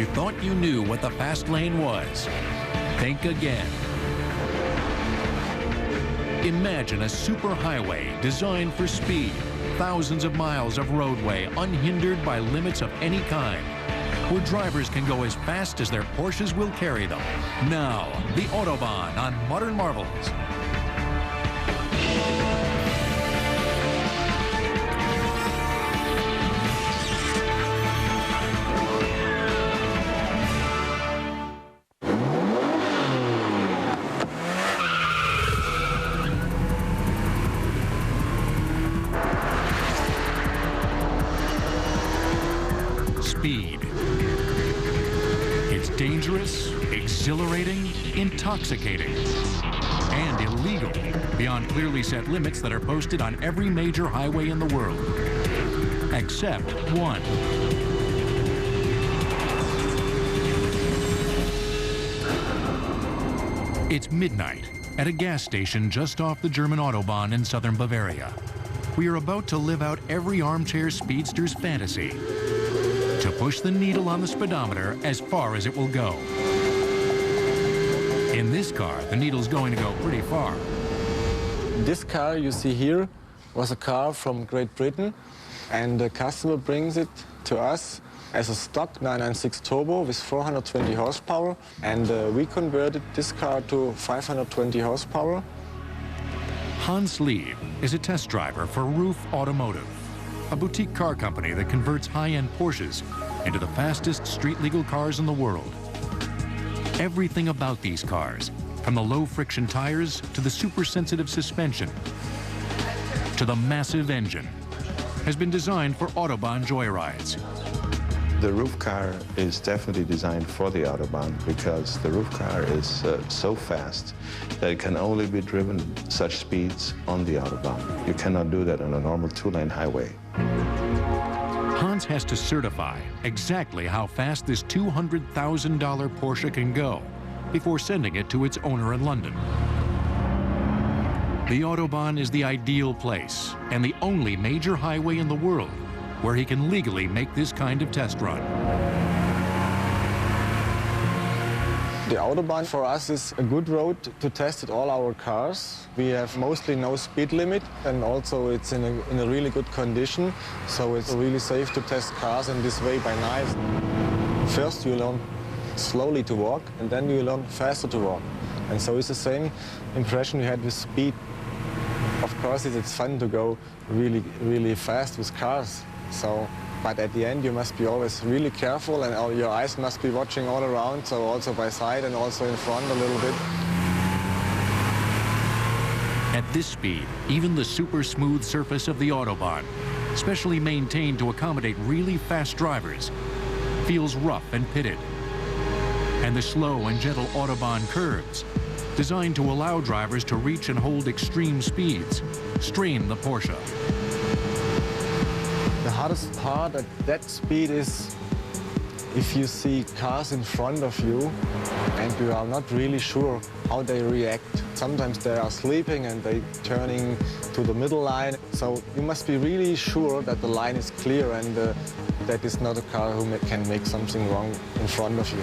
you thought you knew what the fast lane was, think again. Imagine a superhighway designed for speed, thousands of miles of roadway unhindered by limits of any kind, where drivers can go as fast as their Porsches will carry them. Now, the Autobahn on Modern Marvels. Speed. It's dangerous, exhilarating, intoxicating, and illegal beyond clearly set limits that are posted on every major highway in the world, except one. It's midnight at a gas station just off the German Autobahn in southern Bavaria. We are about to live out every armchair speedster's fantasy, to push the needle on the speedometer as far as it will go. In this car, the needle's going to go pretty far. This car you see here was a car from Great Britain, and the customer brings it to us as a stock 996 turbo with 420 horsepower, and we converted this car to 520 horsepower. Hans Lieb is a test driver for Roof Automotive, a boutique car company that converts high-end Porsches into the fastest street-legal cars in the world. Everything about these cars, from the low-friction tires to the super-sensitive suspension to the massive engine, has been designed for Autobahn joyrides. The roof car is definitely designed for the Autobahn because the roof car is so fast that it can only be driven such speeds on the Autobahn. You cannot do that on a normal two-lane highway. Hans has to certify exactly how fast this $200,000 Porsche can go before sending it to its owner in London. The Autobahn is the ideal place and the only major highway in the world where he can legally make this kind of test run. The Autobahn for us is a good road to test all our cars. We have mostly no speed limit, and also it's in a really good condition, so it's really safe to test cars in this way by night. First you learn slowly to walk, and then you learn faster to walk. And so it's the same impression you had with speed. Of course it's fun to go really, really fast with cars. But at the end, you must be always really careful, and all your eyes must be watching all around, so also by side and also in front a little bit. At this speed, even the super smooth surface of the Autobahn, specially maintained to accommodate really fast drivers, feels rough and pitted. And the slow and gentle Autobahn curves, designed to allow drivers to reach and hold extreme speeds, strain the Porsche. The hardest part at that speed is if you see cars in front of you and you are not really sure how they react. Sometimes they are sleeping and they're turning to the middle line. So you must be really sure that the line is clear and that is not a car who can make something wrong in front of you.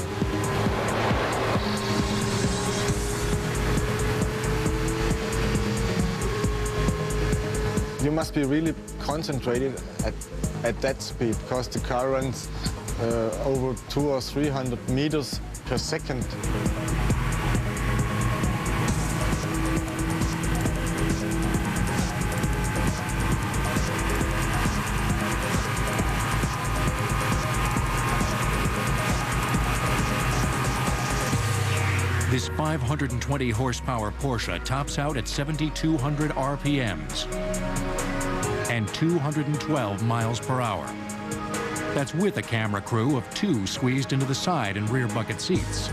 You must be really concentrated at that speed, because the car runs over 200 or 300 meters per second. This 520 horsepower Porsche tops out at 7,200 RPMs and 212 miles per hour. That's with a camera crew of 2 squeezed into the side and rear bucket seats.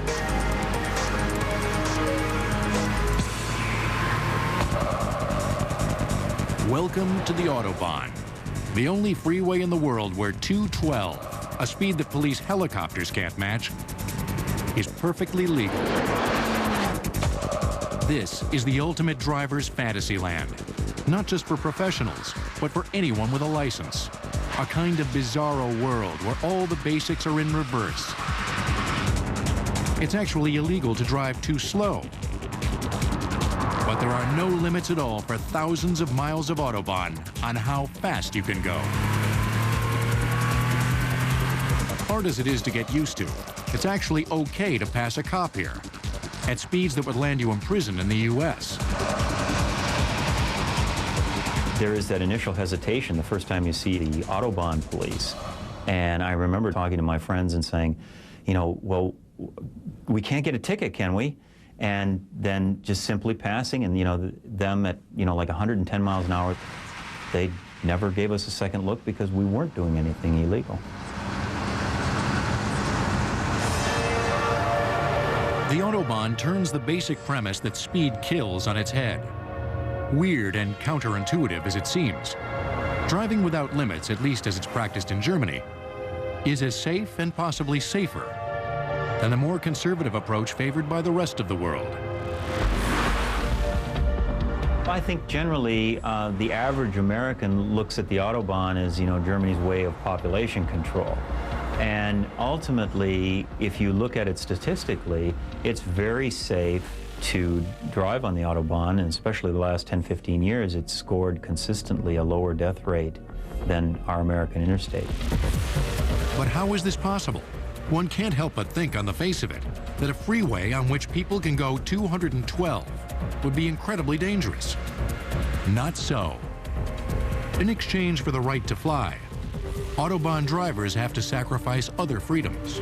Welcome to the Autobahn, the only freeway in the world where 212, a speed that police helicopters can't match, is perfectly legal. This is the ultimate driver's fantasy land, not just for professionals, but for anyone with a license. A kind of bizarro world where all the basics are in reverse. It's actually illegal to drive too slow. But there are no limits at all for thousands of miles of Autobahn on how fast you can go. Hard as it is to get used to, it's actually okay to pass a cop here at speeds that would land you in prison in the U.S. There is that initial hesitation the first time you see the Autobahn police. And I remember talking to my friends and saying, you know, well, we can't get a ticket, can we? And then just simply passing, and, you know, them at, you know, like 110 miles an hour, they never gave us a second look because we weren't doing anything illegal. The Autobahn turns the basic premise that speed kills on its head. Weird and counterintuitive as it seems, driving without limits, at least as it's practiced in Germany, is as safe and possibly safer than the more conservative approach favored by the rest of the world. I think generally the average American looks at the Autobahn as, you know, Germany's way of population control. And ultimately, if you look at it statistically, it's very safe to drive on the Autobahn, and especially the last 10, 15 years, it's scored consistently a lower death rate than our American interstate. But how is this possible? One can't help but think on the face of it that a freeway on which people can go 212 would be incredibly dangerous. Not so. In exchange for the right to fly, Autobahn drivers have to sacrifice other freedoms.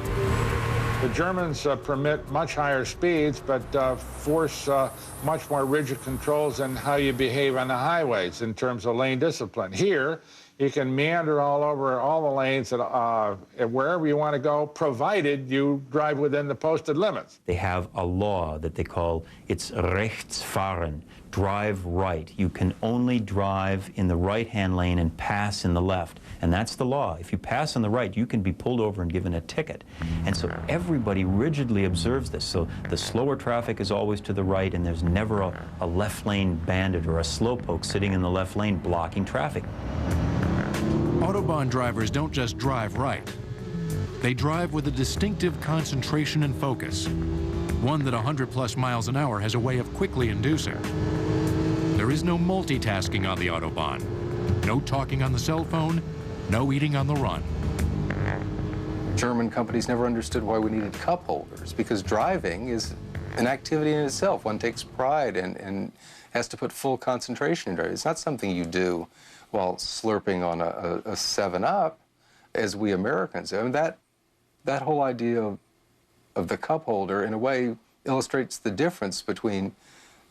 The Germans permit much higher speeds, but force much more rigid controls in how you behave on the highways in terms of lane discipline. Here, you can meander all over all the lanes wherever you want to go, provided you drive within the posted limits. They have a law that they call, it's Rechtsfahren, drive right. You can only drive in the right-hand lane and pass in the left. And that's the law. If you pass on the right, you can be pulled over and given a ticket. And so everybody rigidly observes this. So the slower traffic is always to the right, and there's never a left lane bandit or a slowpoke sitting in the left lane blocking traffic. Autobahn drivers don't just drive right. They drive with a distinctive concentration and focus, one that 100+ miles an hour has a way of quickly inducing. There is no multitasking on the Autobahn, no talking on the cell phone, no eating on the run. German companies never understood why we needed cup holders, because driving is an activity in itself. One takes pride and has to put full concentration in driving. It's not something you do while slurping on a 7-Up, as we Americans do. I mean, that whole idea of the cup holder, in a way, illustrates the difference between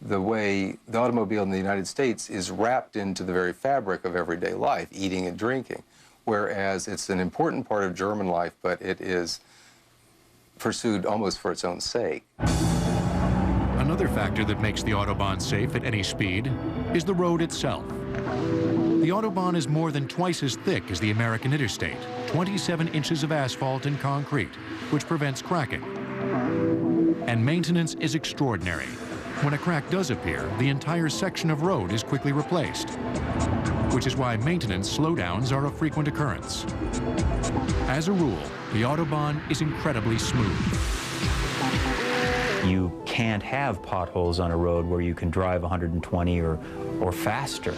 the way the automobile in the United States is wrapped into the very fabric of everyday life, eating and drinking, whereas it's an important part of German life, but it is pursued almost for its own sake. Another factor that makes the Autobahn safe at any speed is the road itself. The Autobahn is more than twice as thick as the American interstate, 27 inches of asphalt and concrete, which prevents cracking. And maintenance is extraordinary. When a crack does appear, the entire section of road is quickly replaced, which is why maintenance slowdowns are a frequent occurrence. As a rule, the Autobahn is incredibly smooth. You can't have potholes on a road where you can drive 120 or faster.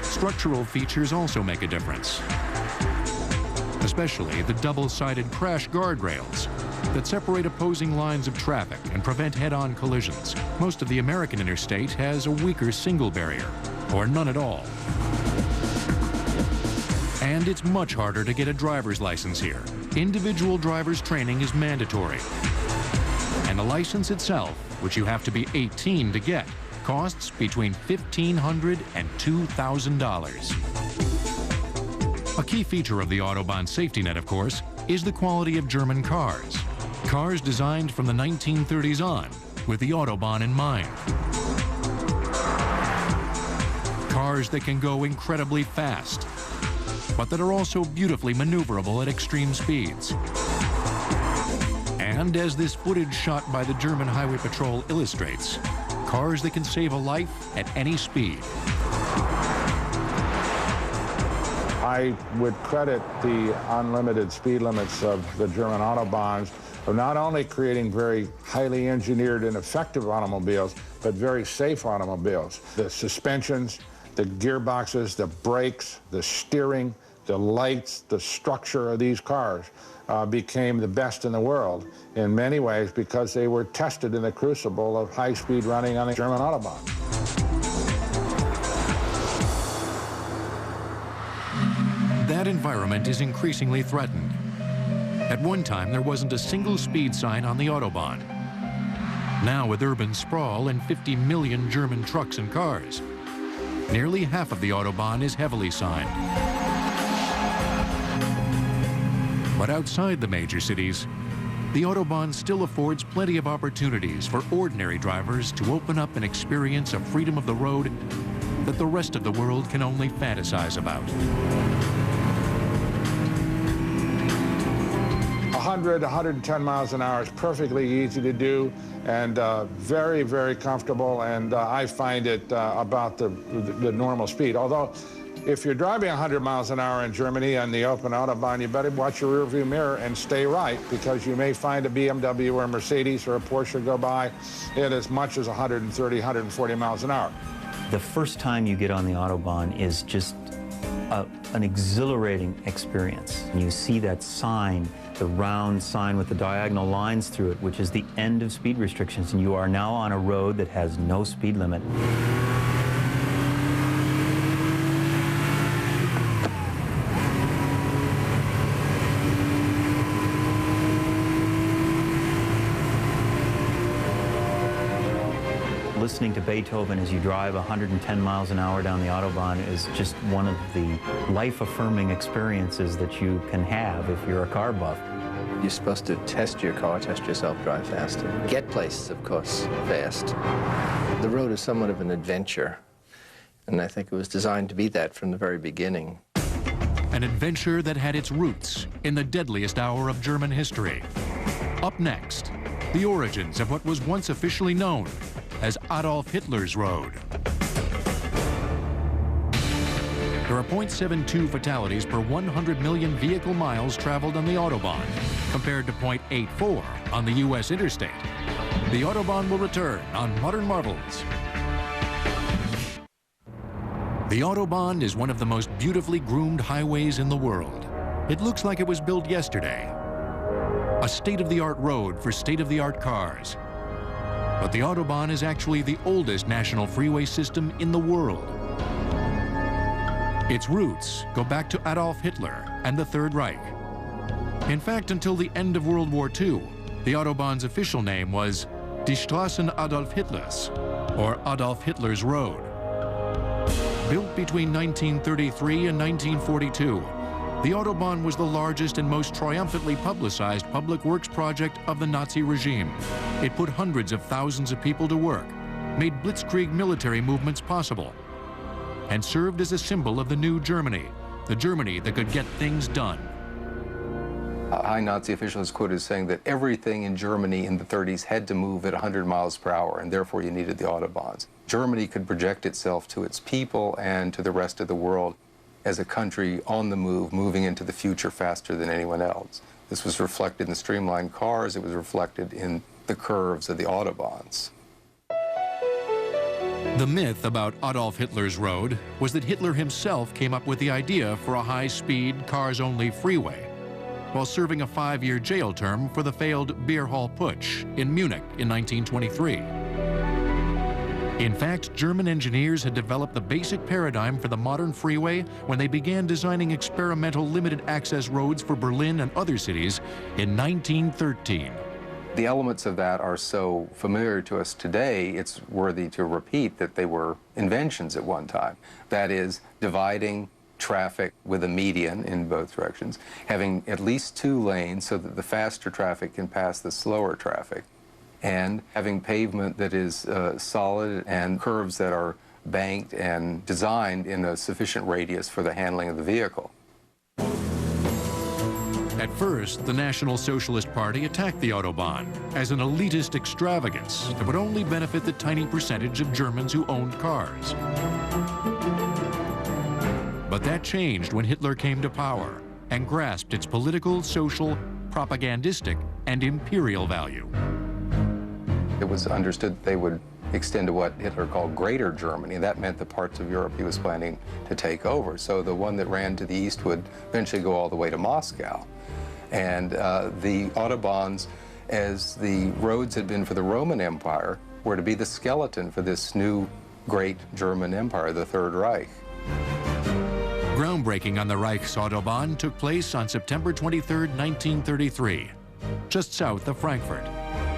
Structural features also make a difference, especially the double-sided crash guardrails that separate opposing lines of traffic and prevent head-on collisions. Most of the American interstate has a weaker single barrier, or none at all. And it's much harder to get a driver's license here. Individual driver's training is mandatory. And the license itself, which you have to be 18 to get, costs between $1,500 and $2,000. A key feature of the Autobahn safety net, of course, is the quality of German cars. Cars designed from the 1930s on, with the Autobahn in mind. Cars that can go incredibly fast, but that are also beautifully maneuverable at extreme speeds. And as this footage shot by the German Highway Patrol illustrates, cars that can save a life at any speed. I would credit the unlimited speed limits of the German Autobahns of not only creating very highly engineered and effective automobiles, but very safe automobiles. The suspensions, the gearboxes, the brakes, the steering, the lights, the structure of these cars became the best in the world in many ways because they were tested in the crucible of high-speed running on the German Autobahn. That environment is increasingly threatened. At one time, there wasn't a single speed sign on the Autobahn. Now, with urban sprawl and 50 million German trucks and cars, nearly half of the Autobahn is heavily signed. But outside the major cities, the Autobahn still affords plenty of opportunities for ordinary drivers to open up and experience a freedom of the road that the rest of the world can only fantasize about. 100, 110 miles an hour is perfectly easy to do and very, very comfortable, and I find it about the normal speed. Although, if you're driving 100 miles an hour in Germany on the open Autobahn, you better watch your rearview mirror and stay right, because you may find a BMW or a Mercedes or a Porsche go by at as much as 130, 140 miles an hour. The first time you get on the Autobahn is just an exhilarating experience. And you see that sign, the round sign with the diagonal lines through it, which is the end of speed restrictions, and you are now on a road that has no speed limit. Listening to Beethoven as you drive 110 miles an hour down the Autobahn is just one of the life-affirming experiences that you can have if you're a car buff. You're supposed to test your car, test yourself, drive faster. Get places, of course, fast. The road is somewhat of an adventure, and I think it was designed to be that from the very beginning. An adventure that had its roots in the deadliest hour of German history. Up next, the origins of what was once officially known as Adolf Hitler's Road. There are 0.72 fatalities per 100 million vehicle miles traveled on the Autobahn, compared to 0.84 on the U.S. interstate. The Autobahn will return on Modern Marvels. The Autobahn is one of the most beautifully groomed highways in the world. It looks like it was built yesterday. A state-of-the-art road for state-of-the-art cars. But the Autobahn is actually the oldest national freeway system in the world. Its roots go back to Adolf Hitler and the Third Reich. In fact, until the end of World War II, the Autobahn's official name was Die Straßen Adolf Hitlers, or Adolf Hitler's Road. Built between 1933 and 1942, the Autobahn was the largest and most triumphantly publicized public works project of the Nazi regime. It put hundreds of thousands of people to work, made blitzkrieg military movements possible, and served as a symbol of the new Germany, the Germany that could get things done. A high Nazi official is quoted as saying that everything in Germany in the 30s had to move at 100 miles per hour, and therefore you needed the Autobahns. Germany could project itself to its people and to the rest of the world as a country on the move, moving into the future faster than anyone else. This was reflected in the streamlined cars. It was reflected in the curves of the Autobahns. The myth about Adolf Hitler's Road was that Hitler himself came up with the idea for a high-speed, cars-only freeway, while serving a 5-year jail term for the failed Beer Hall Putsch in Munich in 1923. In fact, German engineers had developed the basic paradigm for the modern freeway when they began designing experimental limited-access roads for Berlin and other cities in 1913. The elements of that are so familiar to us today, it's worthy to repeat that they were inventions at one time. That is, dividing traffic with a median in both directions, having at least 2 lanes so that the faster traffic can pass the slower traffic, and having pavement that is solid and curves that are banked and designed in a sufficient radius for the handling of the vehicle. At first, the National Socialist Party attacked the Autobahn as an elitist extravagance that would only benefit the tiny percentage of Germans who owned cars. But that changed when Hitler came to power and grasped its political, social, propagandistic and imperial value. It was understood they would extend to what Hitler called Greater Germany. That meant the parts of Europe he was planning to take over. So the one that ran to the east would eventually go all the way to Moscow. And the Autobahns, as the roads had been for the Roman Empire, were to be the skeleton for this new great German empire, the Third Reich. Groundbreaking on the Reich's Autobahn took place on September 23, 1933, just south of Frankfurt.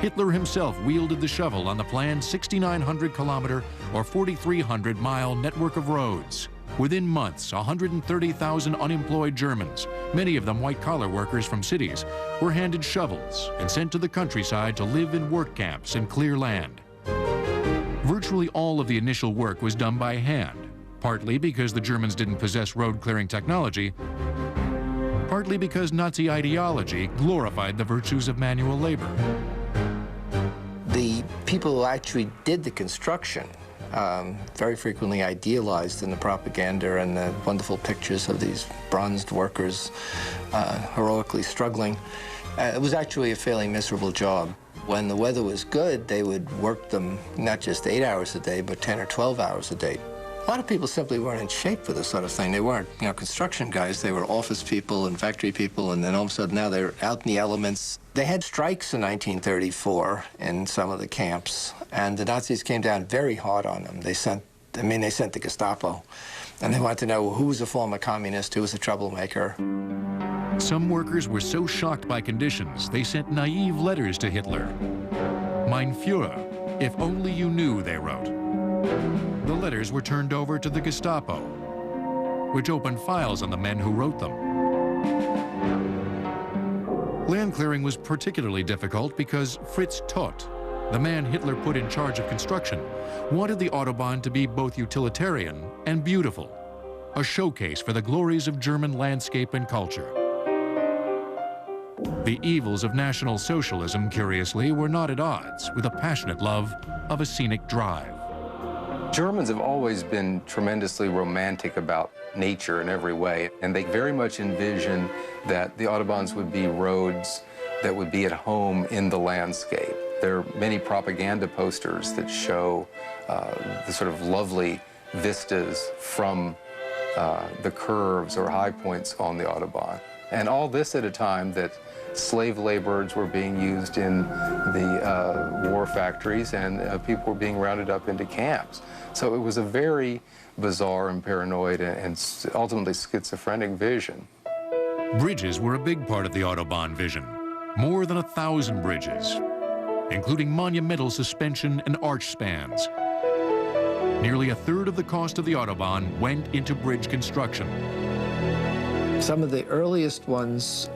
Hitler himself wielded the shovel on the planned 6,900-kilometer or 4,300-mile network of roads. Within months, 130,000 unemployed Germans, many of them white-collar workers from cities, were handed shovels and sent to the countryside to live in work camps and clear land. Virtually all of the initial work was done by hand, partly because the Germans didn't possess road-clearing technology, partly because Nazi ideology glorified the virtues of manual labor. The people who actually did the construction, very frequently idealized in the propaganda and the wonderful pictures of these bronzed workers heroically struggling. It was actually a fairly miserable job. When the weather was good, they would work them not just 8 hours a day, but 10 or 12 hours a day. A lot of people simply weren't in shape for this sort of thing. They weren't, construction guys. They were office people and factory people, and then all of a sudden now they're out in the elements. They had strikes in 1934 in some of the camps, and the Nazis came down very hard on them. They sent the Gestapo, and they wanted to know who was a former communist, who was a troublemaker. Some workers were so shocked by conditions, they sent naive letters to Hitler. Mein Führer, if only you knew, they wrote. The letters were turned over to the Gestapo, which opened files on the men who wrote them. Land clearing was particularly difficult because Fritz Todt, the man Hitler put in charge of construction, wanted the Autobahn to be both utilitarian and beautiful, a showcase for the glories of German landscape and culture. The evils of National Socialism, curiously, were not at odds with a passionate love of a scenic drive. Germans have always been tremendously romantic about nature in every way, and they very much envision that the Autobahns would be roads that would be at home in the landscape. There are many propaganda posters that show the sort of lovely vistas from the curves or high points on the Autobahn. And all this at a time that slave laborers were being used in the war factories and people were being rounded up into camps. So it was a very bizarre and paranoid and ultimately schizophrenic vision. Bridges were a big part of the Autobahn vision. More than 1,000 bridges, including monumental suspension and arch spans. Nearly a third of the cost of the Autobahn went into bridge construction. Some of the earliest ones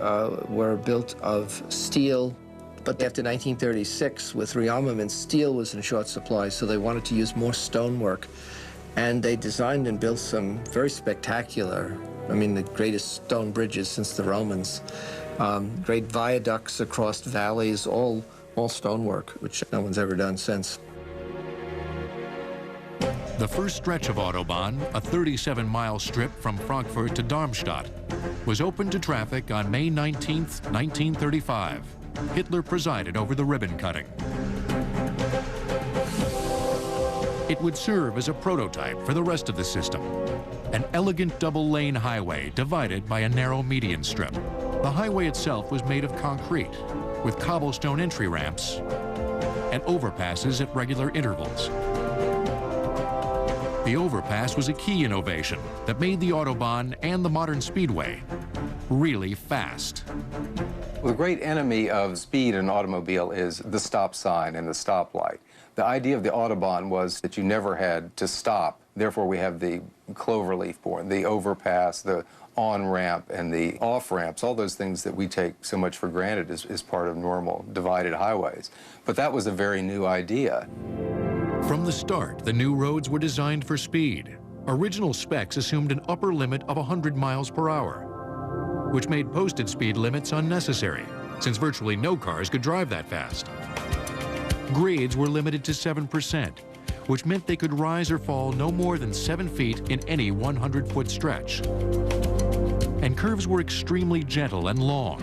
were built of steel, but after 1936, with rearmament, steel was in short supply, so they wanted to use more stonework. And they designed and built some very spectacular, the greatest stone bridges since the Romans. Great viaducts across valleys, all stonework, which no one's ever done since. The first stretch of Autobahn, a 37-mile strip from Frankfurt to Darmstadt, was opened to traffic on May 19, 1935. Hitler presided over the ribbon cutting. It would serve as a prototype for the rest of the system, an elegant double-lane highway divided by a narrow median strip. The highway itself was made of concrete, with cobblestone entry ramps and overpasses at regular intervals. The overpass was a key innovation that made the Autobahn and the modern speedway really fast. Well, the great enemy of speed in an automobile is the stop sign and the stoplight. The idea of the Autobahn was that you never had to stop. Therefore, we have the cloverleaf born, the overpass, the on-ramp, and the off-ramps, all those things that we take so much for granted as part of normal divided highways. But that was a very new idea. From the start, the new roads were designed for speed. Original specs assumed an upper limit of 100 miles per hour, which made posted speed limits unnecessary, since virtually no cars could drive that fast. Grades were limited to 7%, which meant they could rise or fall no more than 7 feet in any 100-foot stretch. And curves were extremely gentle and long.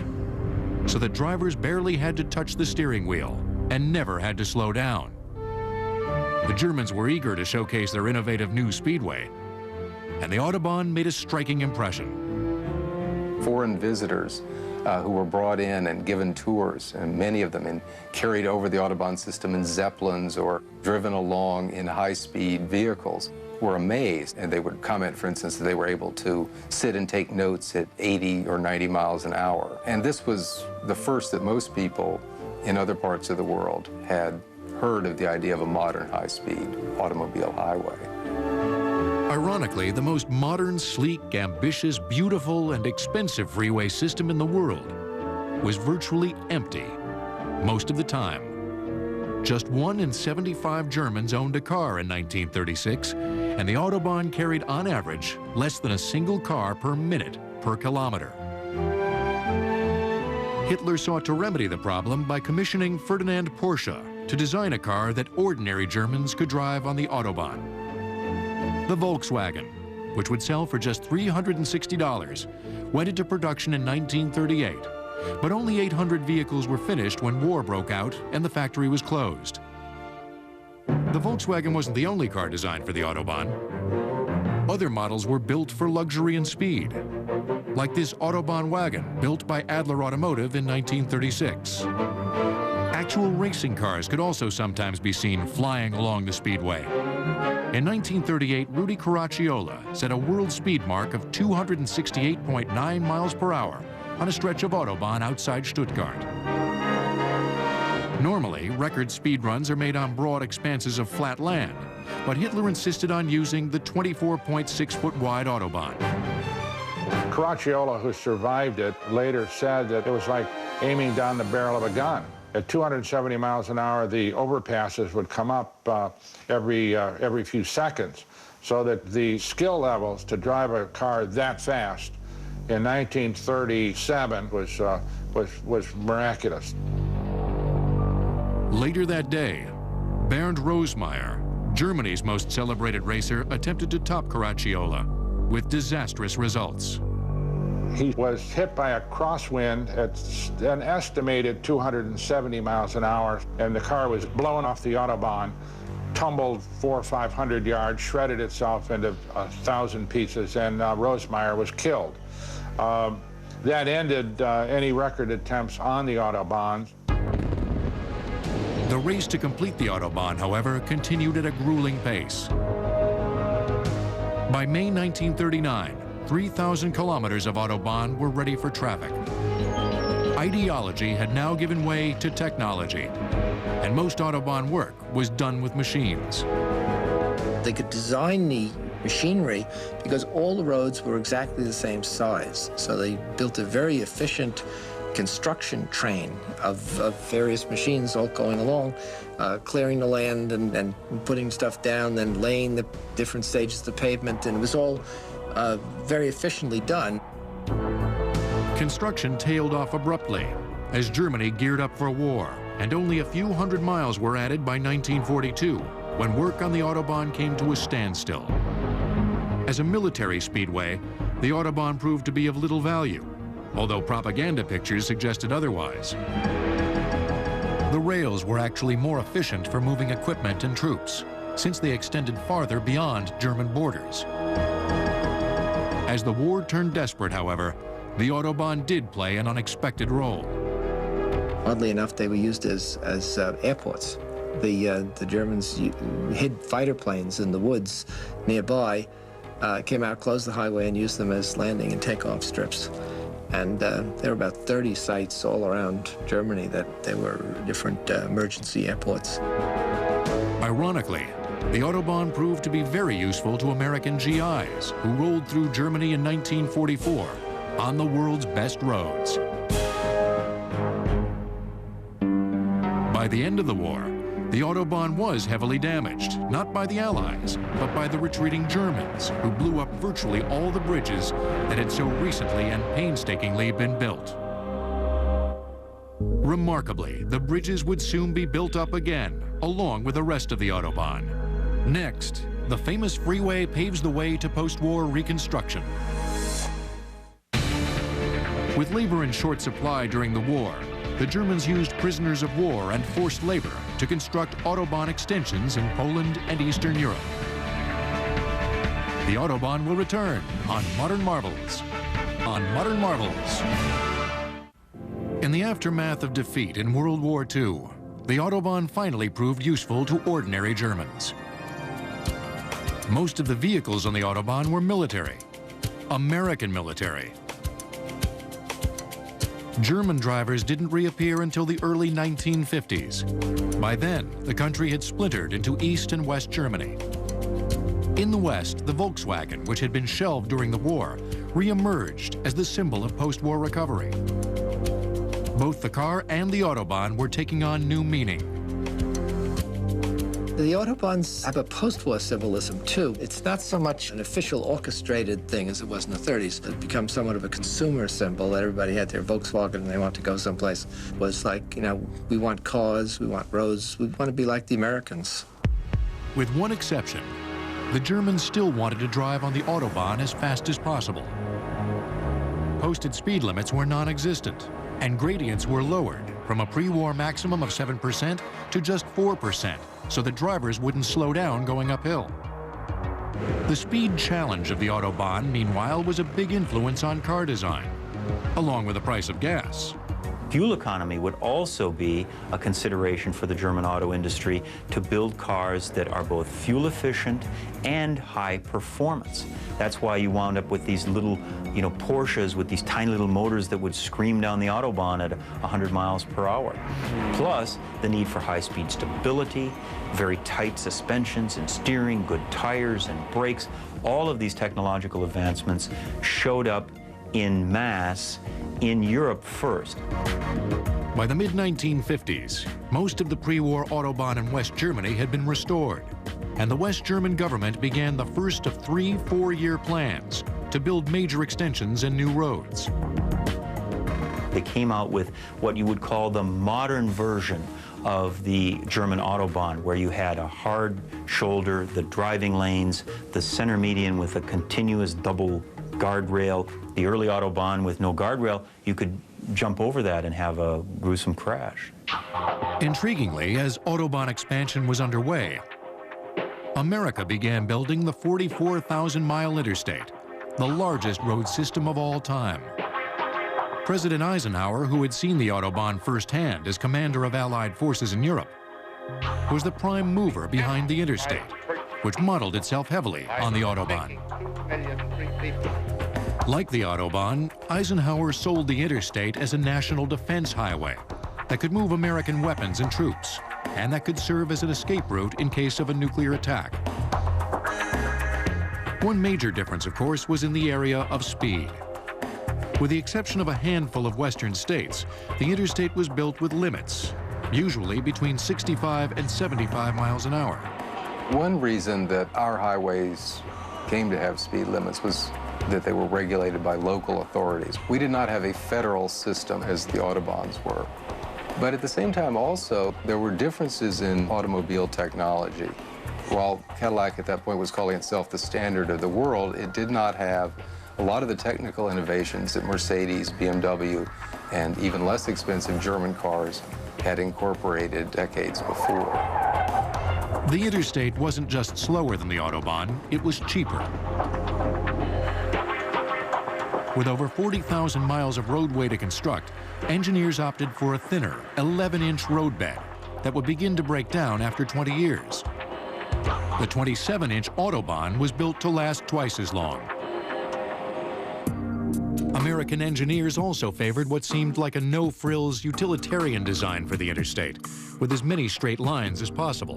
so that drivers barely had to touch the steering wheel and never had to slow down. The Germans were eager to showcase their innovative new speedway, and the Autobahn made a striking impression. Foreign visitors who were brought in and given tours, and many of them carried over the Autobahn system in Zeppelins or driven along in high-speed vehicles, were amazed. And they would comment, for instance, that they were able to sit and take notes at 80 or 90 miles an hour. And this was the first that most people in other parts of the world had heard of the idea of a modern high-speed automobile highway. Ironically, the most modern, sleek, ambitious, beautiful, and expensive freeway system in the world was virtually empty most of the time. Just 1 in 75 Germans owned a car in 1936, and the Autobahn carried on average less than a single car per minute per kilometer. Hitler sought to remedy the problem by commissioning Ferdinand Porsche to design a car that ordinary Germans could drive on the Autobahn. The Volkswagen, which would sell for just $360, went into production in 1938, but only 800 vehicles were finished when war broke out and the factory was closed. The Volkswagen wasn't the only car designed for the Autobahn. Other models were built for luxury and speed, like this Autobahn wagon built by Adler Automotive in 1936. Actual racing cars could also sometimes be seen flying along the speedway. In 1938, Rudy Caracciola set a world speed mark of 268.9 miles per hour on a stretch of Autobahn outside Stuttgart. Normally, record speed runs are made on broad expanses of flat land, but Hitler insisted on using the 24.6-foot wide Autobahn. Caracciola, who survived it, later said that it was like aiming down the barrel of a gun. At 270 miles an hour, the overpasses would come up every few seconds, so that the skill levels to drive a car that fast in 1937 was miraculous. Later that day, Bernd Rosemeyer, Germany's most celebrated racer, attempted to top Caracciola with disastrous results. He was hit by a crosswind at an estimated 270 miles an hour, and the car was blown off the Autobahn, tumbled 400 or 500 yards, shredded itself into 1,000 pieces, and Rosemeyer was killed. That ended any record attempts on the Autobahn. The race to complete the Autobahn, however, continued at a grueling pace. By May 1939, 3,000 kilometers of Autobahn were ready for traffic. Ideology had now given way to technology, and most Autobahn work was done with machines. They could design the machinery because all the roads were exactly the same size. So they built a very efficient construction train of various machines all going along, clearing the land and putting stuff down, then laying the different stages of the pavement, and it was all very efficiently done. Construction tailed off abruptly as Germany geared up for war, and only a few hundred miles were added by 1942, when work on the Autobahn came to a standstill. As a military speedway, the Autobahn proved to be of little value, although propaganda pictures suggested otherwise. The rails were actually more efficient for moving equipment and troops, since they extended farther beyond German borders. As the war turned desperate, however, the Autobahn did play an unexpected role. Oddly enough, they were used as airports. The Germans hid fighter planes in the woods nearby, came out, closed the highway, and used them as landing and takeoff strips. And there were about 30 sites all around Germany that they were different emergency airports. Ironically, the Autobahn proved to be very useful to American GIs who rolled through Germany in 1944 on the world's best roads. By the end of the war, the Autobahn was heavily damaged, not by the Allies, but by the retreating Germans, who blew up virtually all the bridges that had so recently and painstakingly been built. Remarkably, the bridges would soon be built up again, along with the rest of the Autobahn. Next, the famous freeway paves the way to post-war reconstruction. With labor in short supply during the war, the Germans used prisoners of war and forced labor to construct Autobahn extensions in Poland and Eastern Europe. The Autobahn will return on Modern Marvels. On Modern Marvels. In the aftermath of defeat in World War II, the Autobahn finally proved useful to ordinary Germans. Most of the vehicles on the Autobahn were military, American military. German drivers didn't reappear until the early 1950s. By then, the country had splintered into East and West Germany. In the West, the Volkswagen, which had been shelved during the war, re-emerged as the symbol of post-war recovery. Both the car and the Autobahn were taking on new meaning. The Autobahns have a post-war symbolism, too. It's not so much an official orchestrated thing as it was in the 30s. It became somewhat of a consumer symbol that everybody had their Volkswagen and they want to go someplace. It was like, you know, we want cars, we want roads, we want to be like the Americans. With one exception, the Germans still wanted to drive on the Autobahn as fast as possible. Posted speed limits were non-existent, and gradients were lowered from a pre-war maximum of 7% to just 4%, so that drivers wouldn't slow down going uphill. The speed challenge of the Autobahn, meanwhile, was a big influence on car design, along with the price of gas. Fuel economy would also be a consideration for the German auto industry to build cars that are both fuel efficient and high performance. That's why you wound up with these little, Porsches with these tiny little motors that would scream down the Autobahn at 100 miles per hour. Plus, the need for high-speed stability, very tight suspensions and steering, good tires and brakes. All of these technological advancements showed up in mass in Europe first. By the mid-1950s, most of the pre-war Autobahn in West Germany had been restored, and the West German government began the first of 3 4-year plans to build major extensions and new roads. They came out with what you would call the modern version of the German Autobahn, where you had a hard shoulder, the driving lanes, the center median with a continuous double guardrail. The early Autobahn with no guardrail, you could jump over that and have a gruesome crash. Intriguingly, as Autobahn expansion was underway, America began building the 44,000-mile interstate, the largest road system of all time. President Eisenhower, who had seen the Autobahn firsthand as commander of Allied forces in Europe, was the prime mover behind the interstate, which modeled itself heavily on the Autobahn. Like the Autobahn, Eisenhower sold the interstate as a national defense highway that could move American weapons and troops, and that could serve as an escape route in case of a nuclear attack. One major difference, of course, was in the area of speed. With the exception of a handful of western states, the interstate was built with limits, usually between 65 and 75 miles an hour. One reason that our highways came to have speed limits was that they were regulated by local authorities. We did not have a federal system as the Autobahns were. But at the same time also, there were differences in automobile technology. While Cadillac at that point was calling itself the standard of the world, it did not have a lot of the technical innovations that Mercedes, BMW, and even less expensive German cars had incorporated decades before. The interstate wasn't just slower than the Autobahn, it was cheaper. With over 40,000 miles of roadway to construct, engineers opted for a thinner, 11-inch roadbed that would begin to break down after 20 years. The 27-inch Autobahn was built to last twice as long. American engineers also favored what seemed like a no-frills utilitarian design for the interstate, with as many straight lines as possible.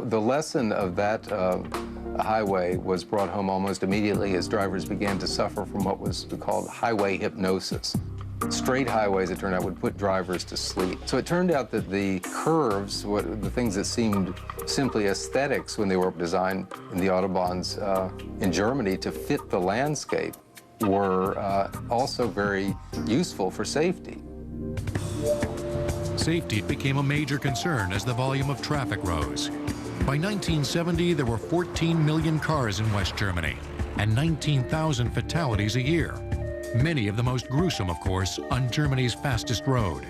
The lesson of that highway was brought home almost immediately as drivers began to suffer from what was called highway hypnosis. Straight highways, it turned out, would put drivers to sleep. So it turned out that the curves, the things that seemed simply aesthetics when they were designed in the Autobahns in Germany to fit the landscape, were also very useful for safety. Safety became a major concern as the volume of traffic rose. By 1970, there were 14 million cars in West Germany and 19,000 fatalities a year. Many of the most gruesome, of course, on Germany's fastest road.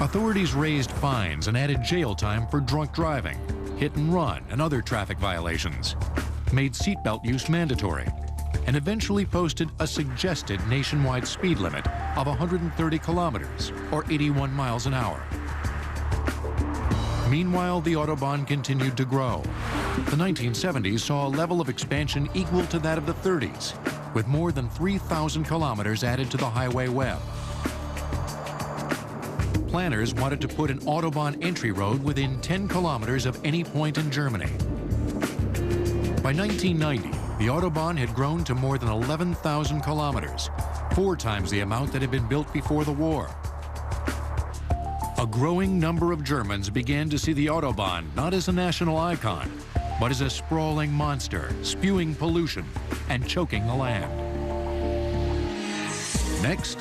Authorities raised fines and added jail time for drunk driving, hit and run, and other traffic violations, made seatbelt use mandatory, and eventually posted a suggested nationwide speed limit of 130 kilometers, or 81 miles an hour. Meanwhile, the Autobahn continued to grow. The 1970s saw a level of expansion equal to that of the 30s, with more than 3,000 kilometers added to the highway web. Planners wanted to put an Autobahn entry road within 10 kilometers of any point in Germany. By 1990, the Autobahn had grown to more than 11,000 kilometers, 4 times the amount that had been built before the war. A growing number of Germans began to see the Autobahn not as a national icon, but as a sprawling monster, spewing pollution and choking the land. Next,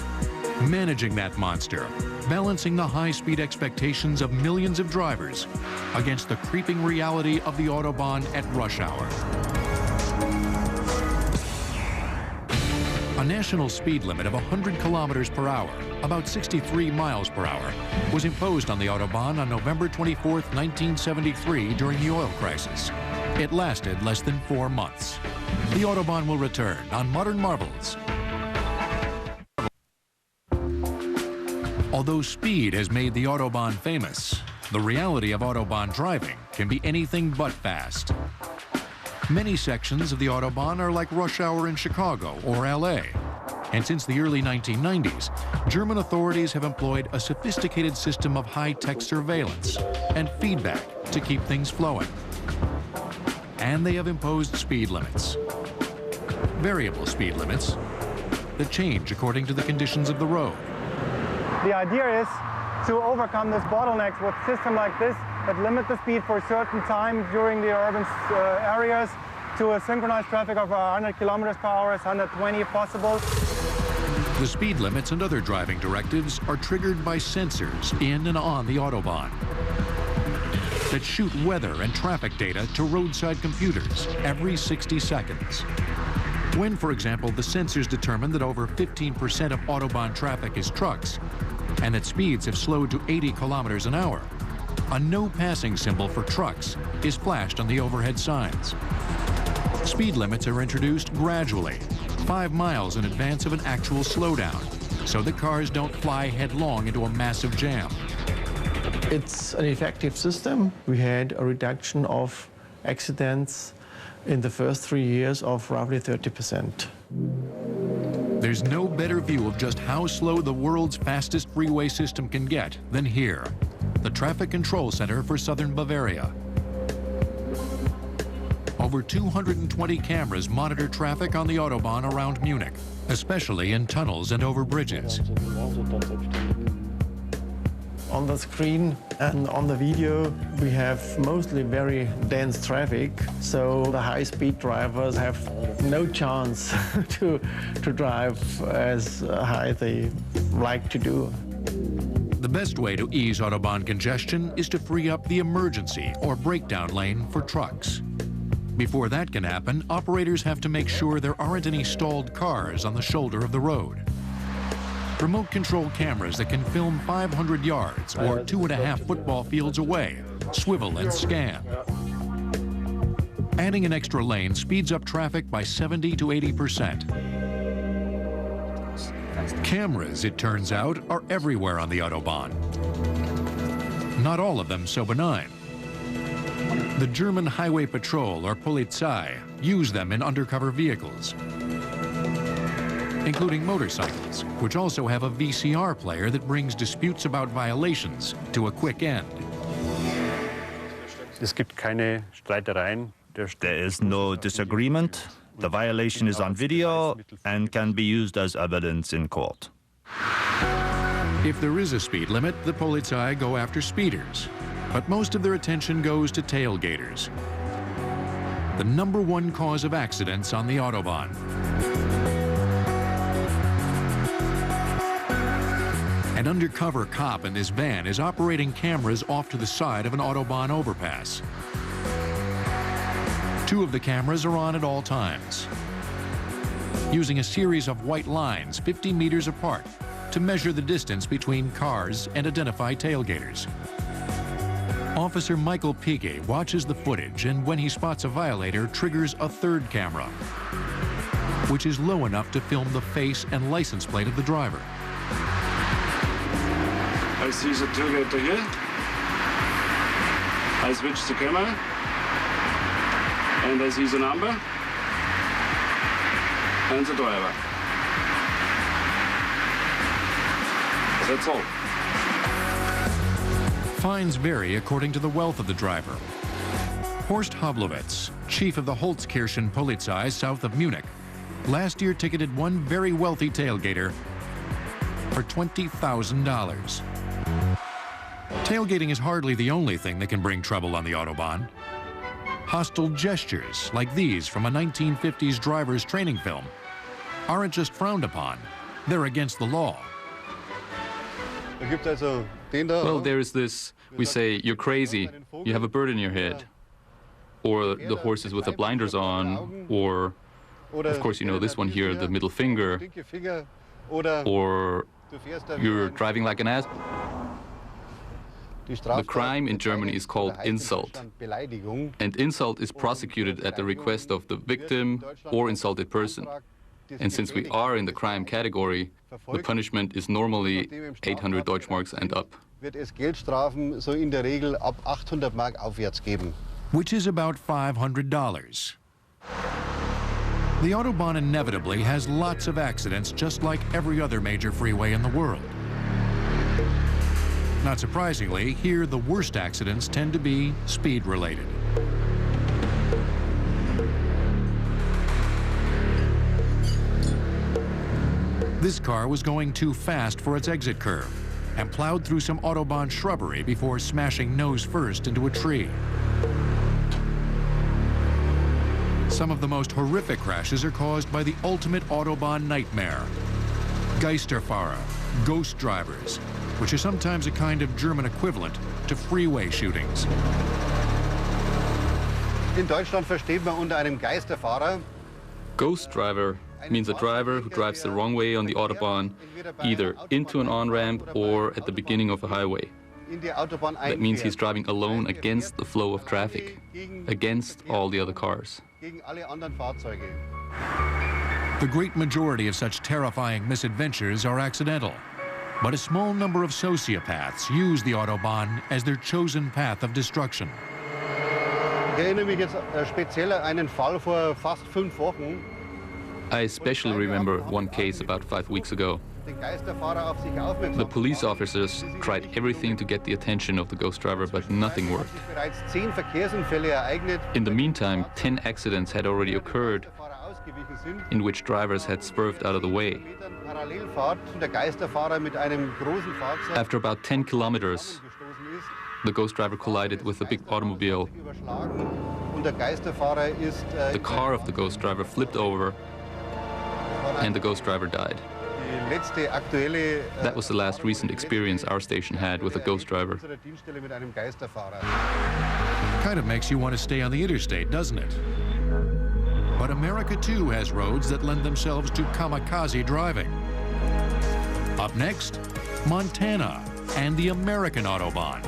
managing that monster, balancing the high-speed expectations of millions of drivers against the creeping reality of the Autobahn at rush hour. A national speed limit of 100 kilometers per hour, about 63 miles per hour, was imposed on the Autobahn on November 24, 1973, during the oil crisis. It lasted less than 4 months. The Autobahn will return on Modern Marvels. Although speed has made the Autobahn famous, the reality of Autobahn driving can be anything but fast. Many sections of the Autobahn are like rush hour in Chicago or LA. And since the early 1990s, German authorities have employed a sophisticated system of high-tech surveillance and feedback to keep things flowing. And they have imposed speed limits. Variable speed limits that change according to the conditions of the road. The idea is to overcome this bottlenecks with a system like this that limit the speed for a certain time during the urban areas to a synchronized traffic of 100 kilometers per hour, 120 if possible. The speed limits and other driving directives are triggered by sensors in and on the Autobahn that shoot weather and traffic data to roadside computers every 60 seconds. When, for example, the sensors determine that over 15% of Autobahn traffic is trucks and that speeds have slowed to 80 kilometers an hour, a no passing symbol for trucks is flashed on the overhead signs. Speed limits are introduced gradually, 5 miles in advance of an actual slowdown, so that cars don't fly headlong into a massive jam. It's an effective system. We had a reduction of accidents in the first 3 years of roughly 30%. There's no better view of just how slow the world's fastest freeway system can get than here, the Traffic Control Center for Southern Bavaria. Over 220 cameras monitor traffic on the Autobahn around Munich, especially in tunnels and over bridges. On the screen and on the video, we have mostly very dense traffic, so the high-speed drivers have no chance to drive as high they like to do. The best way to ease Autobahn congestion is to free up the emergency or breakdown lane for trucks. Before that can happen, operators have to make sure there aren't any stalled cars on the shoulder of the road. Remote control cameras that can film 500 yards or 2.5 football fields away swivel and scan. Adding an extra lane speeds up traffic by 70 to 80%. Cameras, it turns out, are everywhere on the Autobahn. Not all of them so benign. The German Highway Patrol, or Polizei, use them in undercover vehicles, including motorcycles, which also have a VCR player that brings disputes about violations to a quick end. There is no disagreement. The violation is on video and can be used as evidence in court. If there is a speed limit, the Polizei go after speeders, but most of their attention goes to tailgaters, the #1 cause of accidents on the Autobahn. An undercover cop in this van is operating cameras off to the side of an Autobahn overpass. 2 of the cameras are on at all times. using a series of white lines 50 meters apart to measure the distance between cars and identify tailgaters. Officer Michael Pige watches the footage and when he spots a violator, triggers a third camera, which is low enough to film the face and license plate of the driver. I see the tailgater here. I switch the camera and I see the number and the driver. That's all. Fines vary according to the wealth of the driver. Horst Hablowitz, chief of the Holzkirchen Polizei south of Munich, last year ticketed one very wealthy tailgater for $20,000. Tailgating is hardly the only thing that can bring trouble on the Autobahn. Hostile gestures, like these from a 1950s driver's training film, aren't just frowned upon, they're against the law. Well, there is this, we say, you're crazy, you have a bird in your head. Or the horses with the blinders on, or, of course, you know this one here, the middle finger. Or you're driving like an ass. The crime in Germany is called insult. And insult is prosecuted at the request of the victim or insulted person. And since we are in the crime category, the punishment is normally 800 Deutschmarks and up. Which is about $500. The Autobahn inevitably has lots of accidents, just like every other major freeway in the world. Not surprisingly, here the worst accidents tend to be speed-related. This car was going too fast for its exit curve and plowed through some Autobahn shrubbery before smashing nose first into a tree. Some of the most horrific crashes are caused by the ultimate Autobahn nightmare: Geisterfahrer, ghost drivers, which are sometimes a kind of German equivalent to freeway shootings. In Deutschland versteht man unter einem Geisterfahrer Ghost driver means a driver who drives the wrong way on the Autobahn, either into an on-ramp or at the beginning of a highway. That means he's driving alone against the flow of traffic, against all the other cars. The great majority of such terrifying misadventures are accidental, but a small number of sociopaths use the Autobahn as their chosen path of destruction. Ich erinnere mich jetzt speziell an einen Fall vor fast 5 Wochen. I especially remember one case about 5 weeks ago. The police officers tried everything to get the attention of the ghost driver, but nothing worked. In the meantime, 10 accidents had already occurred in which drivers had swerved out of the way. After about 10 kilometers, the ghost driver collided with a big automobile. The car of the ghost driver flipped over, and the ghost driver died. That was the last recent experience our station had with a ghost driver. Kind of makes you want to stay on the interstate, doesn't it? But America, too, has roads that lend themselves to kamikaze driving. Up next, Montana and the American Autobahn.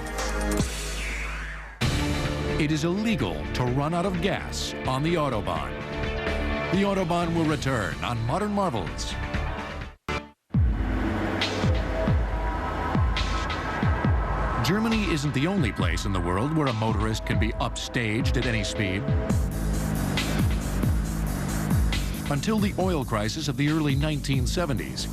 It is illegal to run out of gas on the Autobahn. The Autobahn will return on Modern Marvels. Germany isn't the only place in the world where a motorist can be upstaged at any speed. Until the oil crisis of the early 1970s,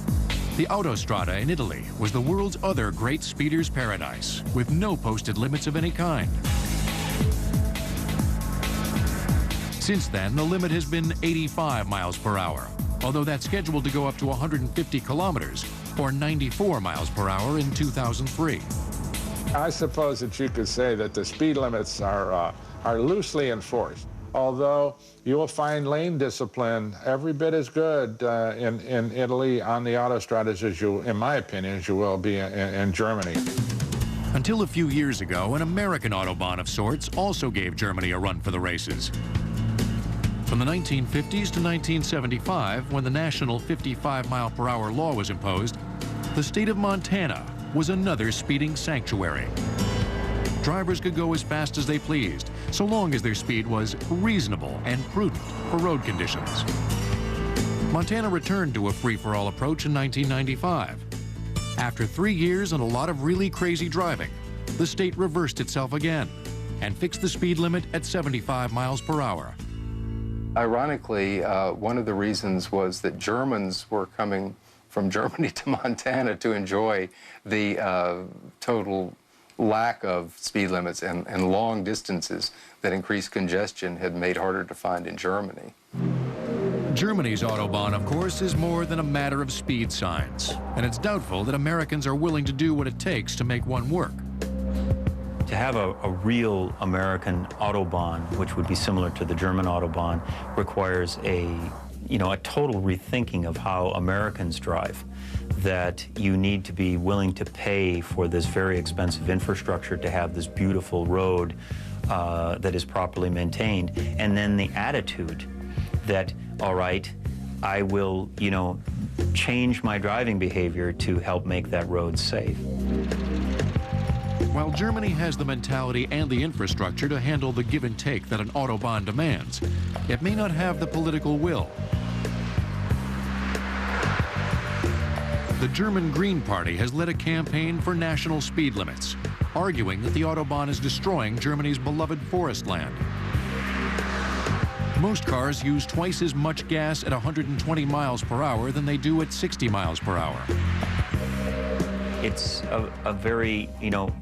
the Autostrada in Italy was the world's other great speeder's paradise, with no posted limits of any kind. Since then, the limit has been 85 miles per hour, although that's scheduled to go up to 150 kilometers, or 94 miles per hour in 2003. I suppose that you could say that the speed limits are loosely enforced, although you will find lane discipline every bit as good in Italy on the autostradas as you, in my opinion, as you will be in Germany. Until a few years ago, an American Autobahn of sorts also gave Germany a run for the races. From the 1950s to 1975, when the national 55-mile-per-hour law was imposed, the state of Montana was another speeding sanctuary. Drivers could go as fast as they pleased, so long as their speed was reasonable and prudent for road conditions. Montana returned to a free-for-all approach in 1995. After 3 years and a lot of really crazy driving, the state reversed itself again and fixed the speed limit at 75 miles per hour. Ironically, one of the reasons was that Germans were coming from Germany to Montana to enjoy the total lack of speed limits and long distances that increased congestion had made harder to find in Germany. Germany's Autobahn, of course, is more than a matter of speed signs, and it's doubtful that Americans are willing to do what it takes to make one work. To have a real American Autobahn, which would be similar to the German Autobahn, requires a total rethinking of how Americans drive. That you need to be willing to pay for this very expensive infrastructure to have this beautiful road that is properly maintained, and then the attitude that, all right, I will, change my driving behavior to help make that road safe. While Germany has the mentality and the infrastructure to handle the give and take that an Autobahn demands, it may not have the political will. The German Green Party has led a campaign for national speed limits, arguing that the Autobahn is destroying Germany's beloved forest land. Most cars use twice as much gas at 120 miles per hour than they do at 60 miles per hour. It's a very,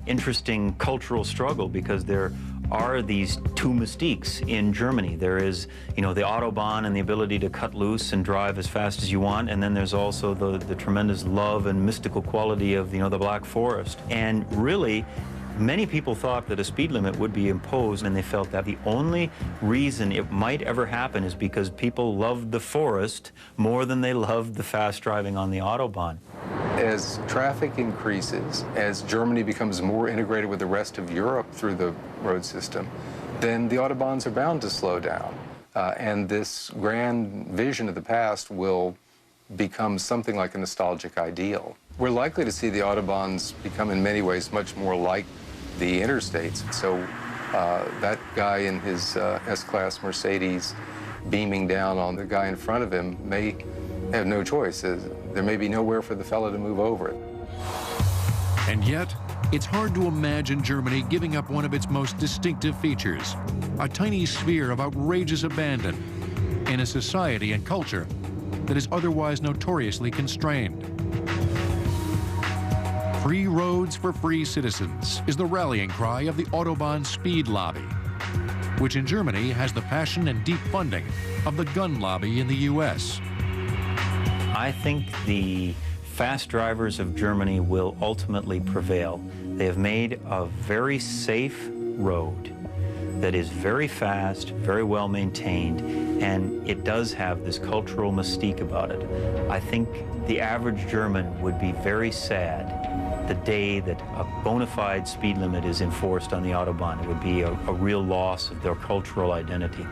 interesting cultural struggle, because there are these two mystiques in Germany. There is, the Autobahn and the ability to cut loose and drive as fast as you want, and then there's also the tremendous love and mystical quality of, the Black Forest. And really, many people thought that a speed limit would be imposed, and they felt that the only reason it might ever happen is because people loved the forest more than they loved the fast driving on the Autobahn. As traffic increases, as Germany becomes more integrated with the rest of Europe through the road system, then the Autobahns are bound to slow down. And this grand vision of the past will become something like a nostalgic ideal. We're likely to see the Autobahns become in many ways much more like the interstates. So that guy in his S-Class Mercedes beaming down on the guy in front of him may have no choice. There may be nowhere for the fellow to move over it. And yet, it's hard to imagine Germany giving up one of its most distinctive features, a tiny sphere of outrageous abandon in a society and culture that is otherwise notoriously constrained. Free roads for free citizens is the rallying cry of the Autobahn speed lobby, which in Germany has the passion and deep funding of the gun lobby in the U.S. I think the fast drivers of Germany will ultimately prevail. They have made a very safe road that is very fast, very well maintained, and it does have this cultural mystique about it. I think the average German would be very sad the day that a bona fide speed limit is enforced on the Autobahn. It would be a real loss of their cultural identity.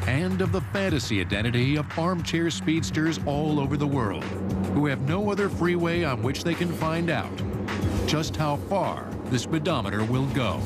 And of the fantasy identity of armchair speedsters all over the world, who have no other freeway on which they can find out just how far the speedometer will go.